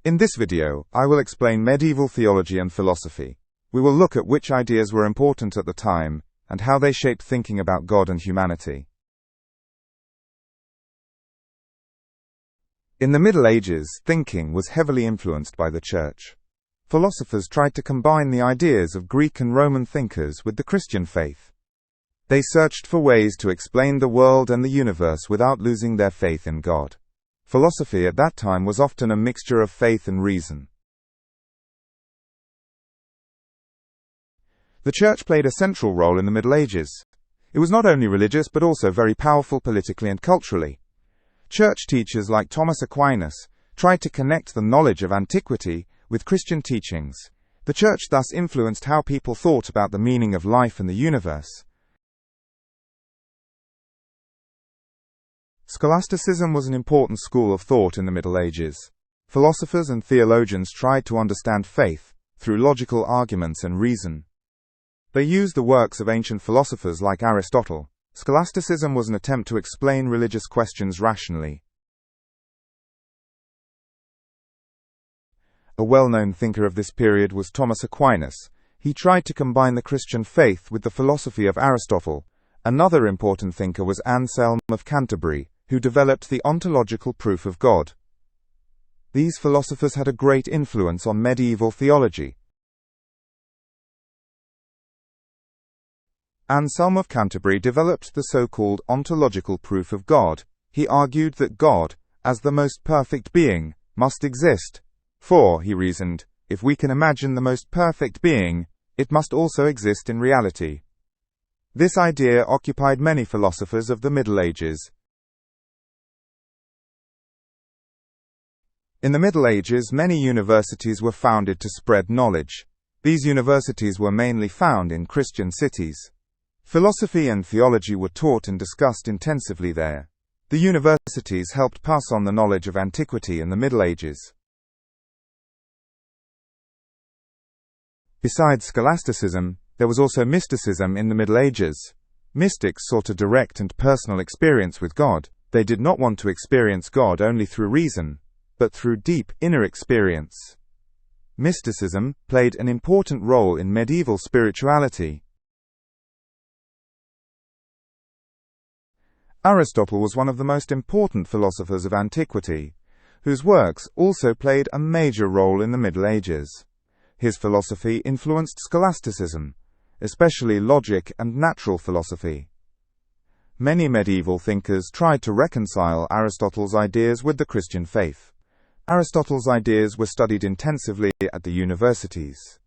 In this video, I will explain medieval theology and philosophy. We will look at which ideas were important at the time, and how they shaped thinking about God and humanity. In the Middle Ages, thinking was heavily influenced by the Church. Philosophers tried to combine the ideas of Greek and Roman thinkers with the Christian faith. They searched for ways to explain the world and the universe without losing their faith in God. Philosophy at that time was often a mixture of faith and reason. The Church played a central role in the Middle Ages. It was not only religious but also very powerful politically and culturally. Church teachers like Thomas Aquinas tried to connect the knowledge of antiquity with Christian teachings. The Church thus influenced how people thought about the meaning of life and the universe. Scholasticism was an important school of thought in the Middle Ages. Philosophers and theologians tried to understand faith through logical arguments and reason. They used the works of ancient philosophers like Aristotle. Scholasticism was an attempt to explain religious questions rationally. A well-known thinker of this period was Thomas Aquinas. He tried to combine the Christian faith with the philosophy of Aristotle. Another important thinker was Anselm of Canterbury, who developed the ontological proof of God. These philosophers had a great influence on medieval theology. Anselm of Canterbury developed the so-called ontological proof of God. He argued that God, as the most perfect being, must exist. For, he reasoned, if we can imagine the most perfect being, it must also exist in reality. This idea occupied many philosophers of the Middle Ages. In the Middle Ages, many universities were founded to spread knowledge. These universities were mainly found in Christian cities. Philosophy and theology were taught and discussed intensively there. The universities helped pass on the knowledge of antiquity in the Middle Ages. Besides scholasticism, there was also mysticism in the Middle Ages. Mystics sought a direct and personal experience with God. They did not want to experience God only through reason, but through deep inner experience. Mysticism played an important role in medieval spirituality. Aristotle was one of the most important philosophers of antiquity, whose works also played a major role in the Middle Ages. His philosophy influenced scholasticism, especially logic and natural philosophy. Many medieval thinkers tried to reconcile Aristotle's ideas with the Christian faith. Aristotle's ideas were studied intensively at the universities.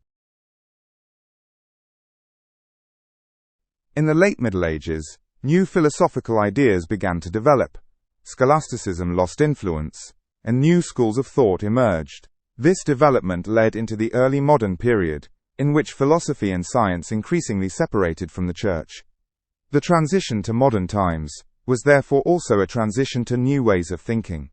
In the late Middle Ages, new philosophical ideas began to develop. Scholasticism lost influence, and new schools of thought emerged. This development led into the early modern period, in which philosophy and science increasingly separated from the Church. The transition to modern times was therefore also a transition to new ways of thinking.